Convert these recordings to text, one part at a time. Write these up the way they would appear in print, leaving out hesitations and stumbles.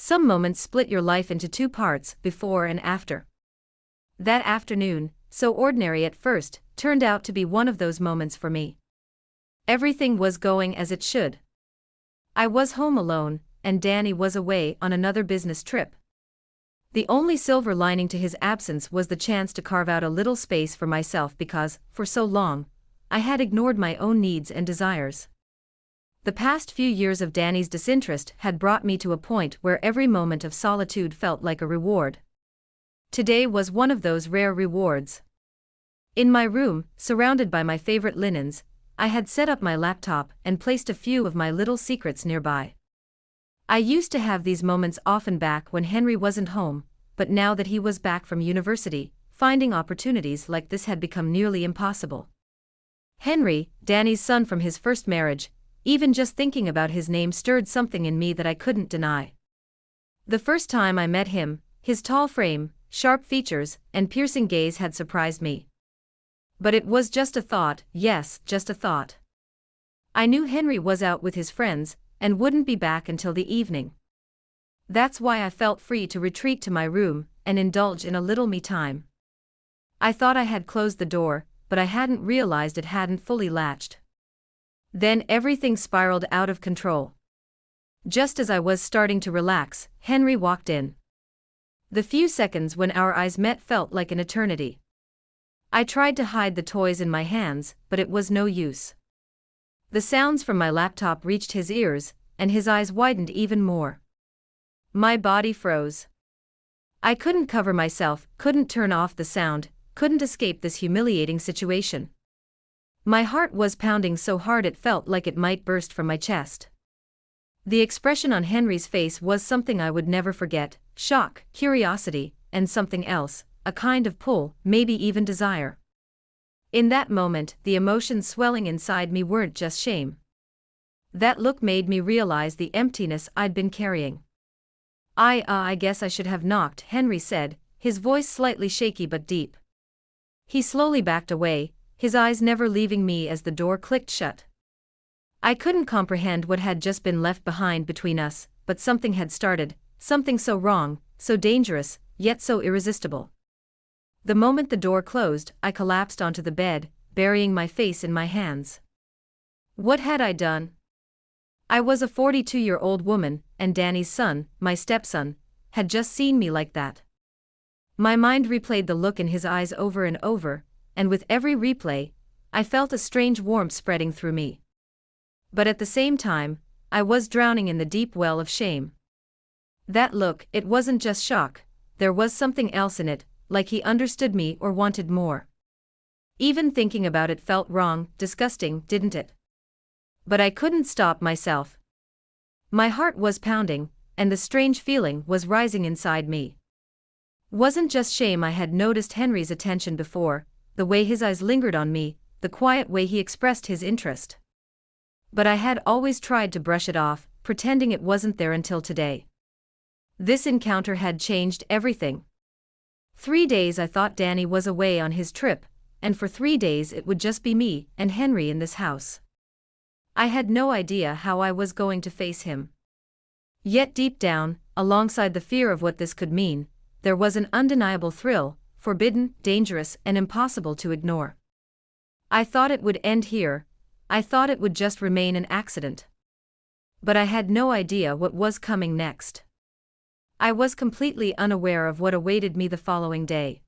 Some moments split your life into two parts, before and after. That afternoon, so ordinary at first, turned out to be one of those moments for me. Everything was going as it should. I was home alone, and Danny was away on another business trip. The only silver lining to his absence was the chance to carve out a little space for myself because, for so long, I had ignored my own needs and desires. The past few years of Danny's disinterest had brought me to a point where every moment of solitude felt like a reward. Today was one of those rare rewards. In my room, surrounded by my favorite linens, I had set up my laptop and placed a few of my little secrets nearby. I used to have these moments often back when Henry wasn't home, but now that he was back from university, finding opportunities like this had become nearly impossible. Henry, Danny's son from his first marriage, even just thinking about his name stirred something in me that I couldn't deny. The first time I met him, his tall frame, sharp features, and piercing gaze had surprised me. But it was just a thought, yes, just a thought. I knew Henry was out with his friends, and wouldn't be back until the evening. That's why I felt free to retreat to my room, and indulge in a little me time. I thought I had closed the door, but I hadn't realized it hadn't fully latched. Then everything spiraled out of control. Just as I was starting to relax, Henry walked in. The few seconds when our eyes met felt like an eternity. I tried to hide the toys in my hands, but it was no use. The sounds from my laptop reached his ears, and his eyes widened even more. My body froze. I couldn't cover myself, couldn't turn off the sound, couldn't escape this humiliating situation. My heart was pounding so hard it felt like it might burst from my chest. The expression on Henry's face was something I would never forget: shock, curiosity, and something else, a kind of pull, maybe even desire. In that moment, the emotions swelling inside me weren't just shame. That look made me realize the emptiness I'd been carrying. I guess I should have knocked," Henry said, his voice slightly shaky but deep. He slowly backed away, his eyes never leaving me as the door clicked shut. I couldn't comprehend what had just been left behind between us, but something had started, something so wrong, so dangerous, yet so irresistible. The moment the door closed, I collapsed onto the bed, burying my face in my hands. What had I done? I was a 42-year-old woman, and Danny's son, my stepson, had just seen me like that. My mind replayed the look in his eyes over and over, and with every replay, I felt a strange warmth spreading through me. But at the same time, I was drowning in the deep well of shame. That look, it wasn't just shock, there was something else in it, like he understood me or wanted more. Even thinking about it felt wrong, disgusting, didn't it? But I couldn't stop myself. My heart was pounding, and the strange feeling was rising inside me. Wasn't just shame. I had noticed Henry's attention before, the way his eyes lingered on me, the quiet way he expressed his interest. But I had always tried to brush it off, pretending it wasn't there until today. This encounter had changed everything. 3 days I thought Danny was away on his trip, and for 3 days it would just be me and Henry in this house. I had no idea how I was going to face him. Yet deep down, alongside the fear of what this could mean, there was an undeniable thrill, forbidden, dangerous, and impossible to ignore. I thought it would end here, I thought it would just remain an accident. But I had no idea what was coming next. I was completely unaware of what awaited me the following day.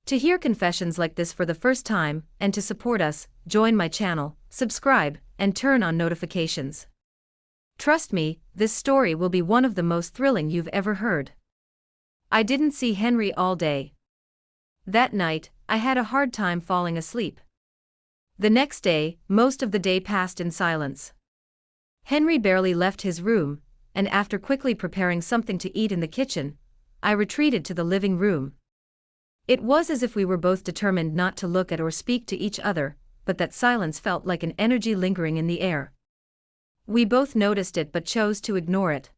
To hear confessions like this for the first time, and to support us, join my channel, subscribe, and turn on notifications. Trust me, this story will be one of the most thrilling you've ever heard. I didn't see Henry all day. That night, I had a hard time falling asleep. The next day, most of the day passed in silence. Henry barely left his room, and after quickly preparing something to eat in the kitchen, I retreated to the living room. It was as if we were both determined not to look at or speak to each other, but that silence felt like an energy lingering in the air. We both noticed it but chose to ignore it.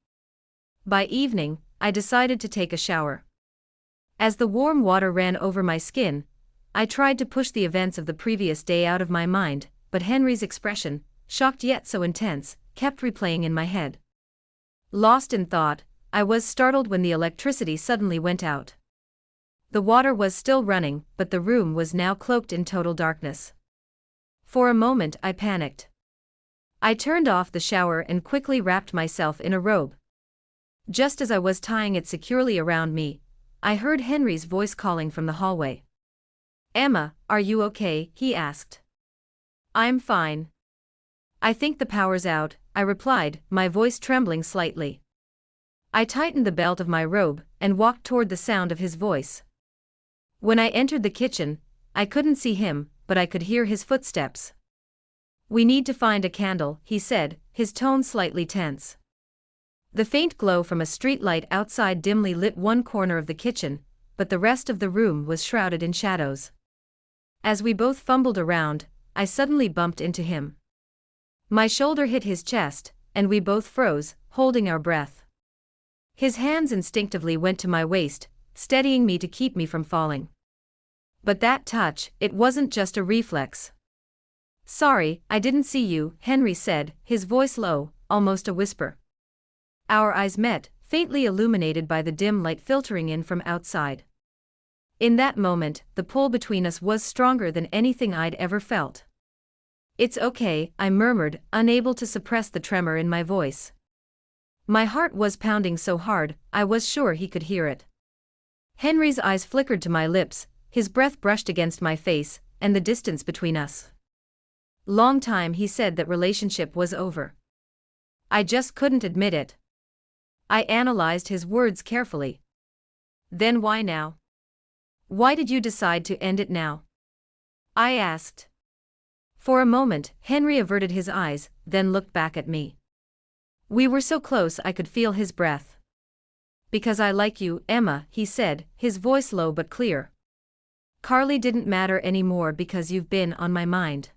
By evening, I decided to take a shower. As the warm water ran over my skin, I tried to push the events of the previous day out of my mind, but Henry's expression, shocked yet so intense, kept replaying in my head. Lost in thought, I was startled when the electricity suddenly went out. The water was still running, but the room was now cloaked in total darkness. For a moment I panicked. I turned off the shower and quickly wrapped myself in a robe. Just as I was tying it securely around me, I heard Henry's voice calling from the hallway. "Emma, are you okay?" he asked. "I'm fine. I think the power's out," I replied, my voice trembling slightly. I tightened the belt of my robe and walked toward the sound of his voice. When I entered the kitchen, I couldn't see him, but I could hear his footsteps. "We need to find a candle," he said, his tone slightly tense. The faint glow from a street light outside dimly lit one corner of the kitchen, but the rest of the room was shrouded in shadows. As we both fumbled around, I suddenly bumped into him. My shoulder hit his chest, and we both froze, holding our breath. His hands instinctively went to my waist, steadying me to keep me from falling. But that touch, it wasn't just a reflex. "Sorry, I didn't see you," Henry said, his voice low, almost a whisper. Our eyes met, faintly illuminated by the dim light filtering in from outside. In that moment, the pull between us was stronger than anything I'd ever felt. "It's okay," I murmured, unable to suppress the tremor in my voice. My heart was pounding so hard, I was sure he could hear it. Henry's eyes flickered to my lips, his breath brushed against my face, and the distance between us. "Long time," he said, that relationship was over. I just couldn't admit it. I analyzed his words carefully. "Then why now? Why did you decide to end it now?" I asked. For a moment, Henry averted his eyes, then looked back at me. We were so close I could feel his breath. "Because I like you, Emma," he said, his voice low but clear. "Carly didn't matter anymore because you've been on my mind.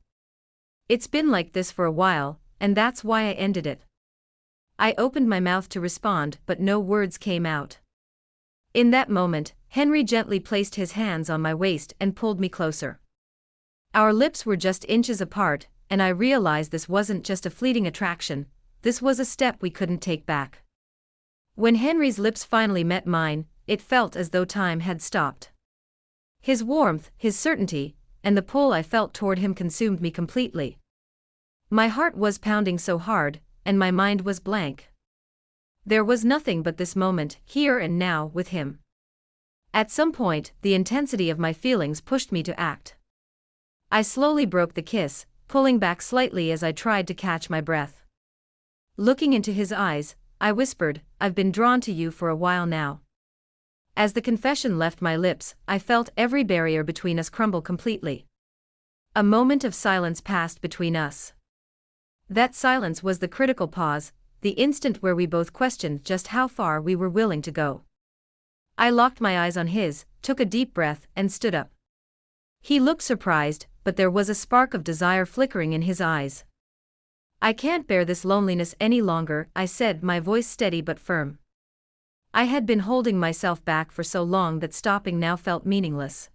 It's been like this for a while, and that's why I ended it." I opened my mouth to respond, but no words came out. In that moment, Henry gently placed his hands on my waist and pulled me closer. Our lips were just inches apart, and I realized this wasn't just a fleeting attraction, this was a step we couldn't take back. When Henry's lips finally met mine, it felt as though time had stopped. His warmth, his certainty, and the pull I felt toward him consumed me completely. My heart was pounding so hard, and my mind was blank. There was nothing but this moment, here and now, with him. At some point, the intensity of my feelings pushed me to act. I slowly broke the kiss, pulling back slightly as I tried to catch my breath. Looking into his eyes, I whispered, "I've been drawn to you for a while now." As the confession left my lips, I felt every barrier between us crumble completely. A moment of silence passed between us. That silence was the critical pause, the instant where we both questioned just how far we were willing to go. I locked my eyes on his, took a deep breath, and stood up. He looked surprised, but there was a spark of desire flickering in his eyes. "I can't bear this loneliness any longer," I said, my voice steady but firm. I had been holding myself back for so long that stopping now felt meaningless.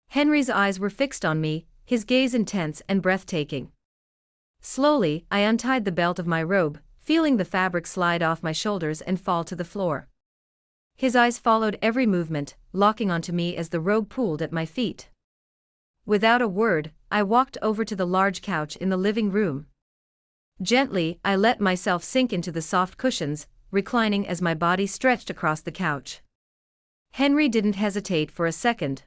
Henry's eyes were fixed on me, his gaze intense and breathtaking. Slowly, I untied the belt of my robe, feeling the fabric slide off my shoulders and fall to the floor. His eyes followed every movement, locking onto me as the robe pooled at my feet. Without a word, I walked over to the large couch in the living room. Gently, I let myself sink into the soft cushions, reclining as my body stretched across the couch. Henry didn't hesitate for a second.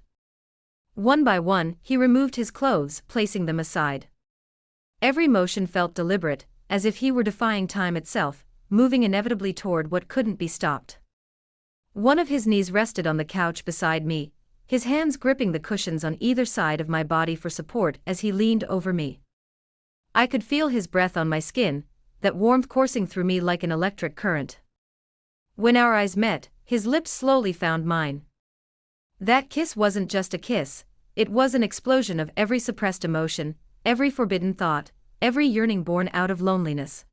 One by one, he removed his clothes, placing them aside. Every motion felt deliberate, as if he were defying time itself, moving inevitably toward what couldn't be stopped. One of his knees rested on the couch beside me, his hands gripping the cushions on either side of my body for support as he leaned over me. I could feel his breath on my skin, that warmth coursing through me like an electric current. When our eyes met, his lips slowly found mine. That kiss wasn't just a kiss, it was an explosion of every suppressed emotion, every forbidden thought, every yearning born out of loneliness.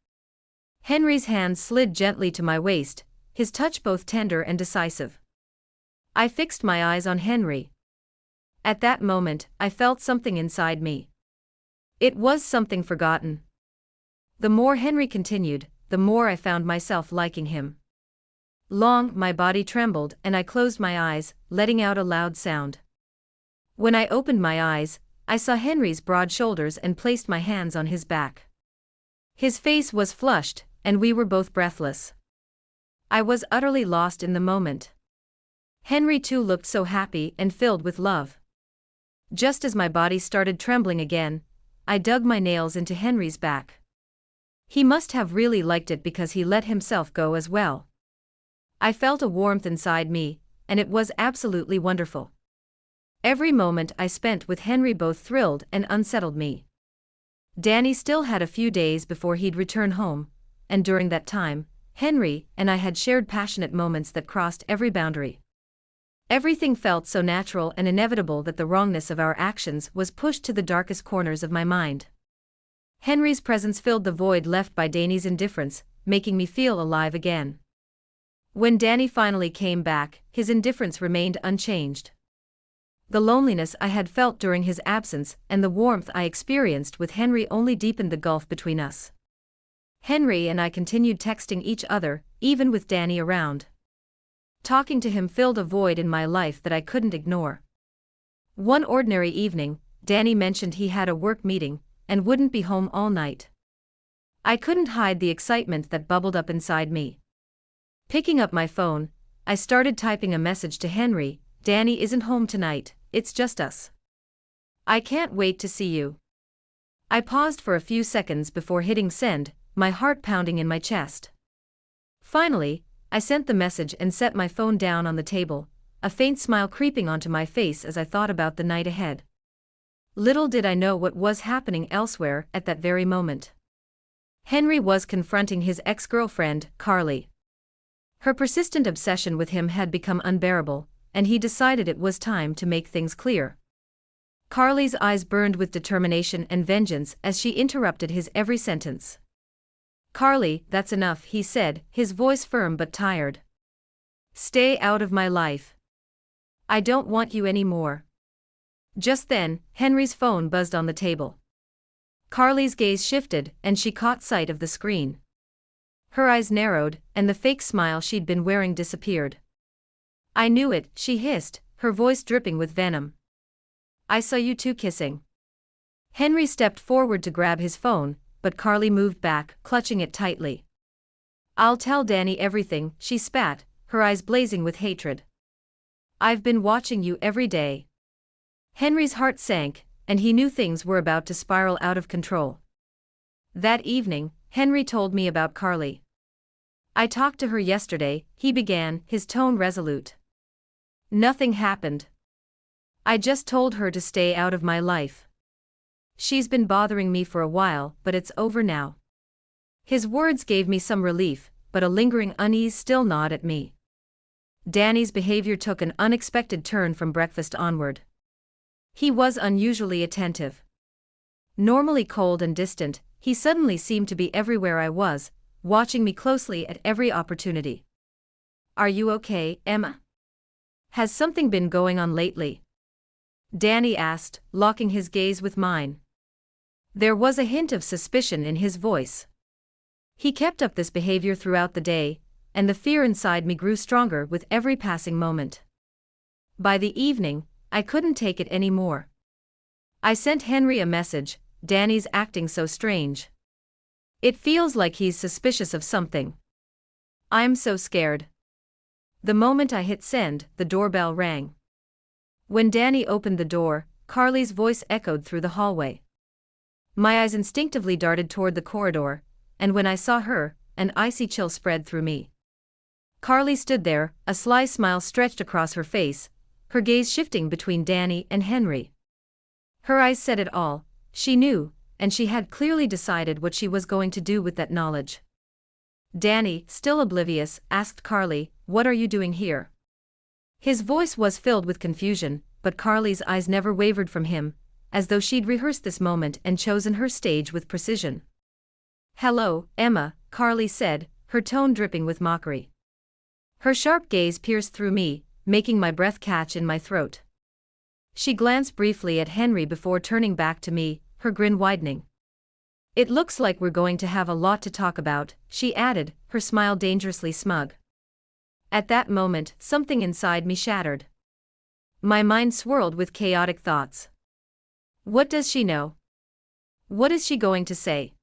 Henry's hand slid gently to my waist, his touch both tender and decisive. I fixed my eyes on Henry. At that moment, I felt something inside me. It was something forgotten. The more Henry continued, the more I found myself liking him. My body trembled and I closed my eyes, letting out a loud sound. When I opened my eyes, I saw Henry's broad shoulders and placed my hands on his back. His face was flushed, and we were both breathless. I was utterly lost in the moment. Henry too looked so happy and filled with love. Just as my body started trembling again, I dug my nails into Henry's back. He must have really liked it because he let himself go as well. I felt a warmth inside me, and it was absolutely wonderful. Every moment I spent with Henry both thrilled and unsettled me. Danny still had a few days before he'd return home, and during that time, Henry and I had shared passionate moments that crossed every boundary. Everything felt so natural and inevitable that the wrongness of our actions was pushed to the darkest corners of my mind. Henry's presence filled the void left by Danny's indifference, making me feel alive again. When Danny finally came back, his indifference remained unchanged. The loneliness I had felt during his absence and the warmth I experienced with Henry only deepened the gulf between us. Henry and I continued texting each other, even with Danny around. Talking to him filled a void in my life that I couldn't ignore. One ordinary evening, Danny mentioned he had a work meeting and wouldn't be home all night. I couldn't hide the excitement that bubbled up inside me. Picking up my phone, I started typing a message to Henry. "Danny isn't home tonight, it's just us. I can't wait to see you." I paused for a few seconds before hitting send, my heart pounding in my chest. Finally, I sent the message and set my phone down on the table, a faint smile creeping onto my face as I thought about the night ahead. Little did I know what was happening elsewhere at that very moment. Henry was confronting his ex-girlfriend, Carly. Her persistent obsession with him had become unbearable, and he decided it was time to make things clear. Carly's eyes burned with determination and vengeance as she interrupted his every sentence. "Carly, that's enough," he said, his voice firm but tired. "Stay out of my life. I don't want you anymore." Just then, Henry's phone buzzed on the table. Carly's gaze shifted and she caught sight of the screen. Her eyes narrowed, and the fake smile she'd been wearing disappeared. "I knew it," she hissed, her voice dripping with venom. "I saw you two kissing." Henry stepped forward to grab his phone, but Carly moved back, clutching it tightly. "I'll tell Danny everything," she spat, her eyes blazing with hatred. "I've been watching you every day." Henry's heart sank, and he knew things were about to spiral out of control. That evening, Henry told me about Carly. "I talked to her yesterday," he began, his tone resolute. "Nothing happened. I just told her to stay out of my life. She's been bothering me for a while, but it's over now." His words gave me some relief, but a lingering unease still gnawed at me. Danny's behavior took an unexpected turn from breakfast onward. He was unusually attentive. Normally cold and distant, he suddenly seemed to be everywhere I was, watching me closely at every opportunity. "Are you okay, Emma? Has something been going on lately?" Danny asked, locking his gaze with mine. There was a hint of suspicion in his voice. He kept up this behavior throughout the day, and the fear inside me grew stronger with every passing moment. By the evening, I couldn't take it anymore. I sent Henry a message. "Danny's acting so strange. It feels like he's suspicious of something. I'm so scared." The moment I hit send, the doorbell rang. When Danny opened the door, Carly's voice echoed through the hallway. My eyes instinctively darted toward the corridor, and when I saw her, an icy chill spread through me. Carly stood there, a sly smile stretched across her face, her gaze shifting between Danny and Henry. Her eyes said it all. She knew, and she had clearly decided what she was going to do with that knowledge. Danny, still oblivious, asked Carly, "What are you doing here?" His voice was filled with confusion, but Carly's eyes never wavered from him, as though she'd rehearsed this moment and chosen her stage with precision. "Hello, Emma," Carly said, her tone dripping with mockery. Her sharp gaze pierced through me, making my breath catch in my throat. She glanced briefly at Henry before turning back to me, her grin widening. "It looks like we're going to have a lot to talk about," she added, her smile dangerously smug. At that moment, something inside me shattered. My mind swirled with chaotic thoughts. What does she know? What is she going to say?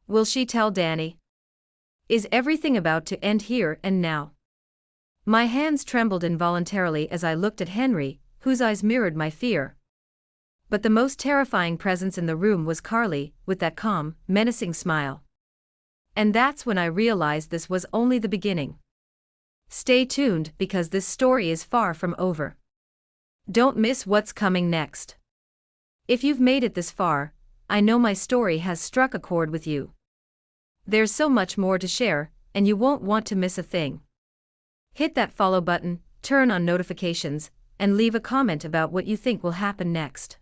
Will she tell Danny? Is everything about to end here and now? My hands trembled involuntarily as I looked at Henry, whose eyes mirrored my fear. But the most terrifying presence in the room was Carly, with that calm, menacing smile. And that's when I realized this was only the beginning. Stay tuned because this story is far from over. Don't miss what's coming next. If you've made it this far, I know my story has struck a chord with you. There's so much more to share, and you won't want to miss a thing. Hit that follow button, turn on notifications, and leave a comment about what you think will happen next.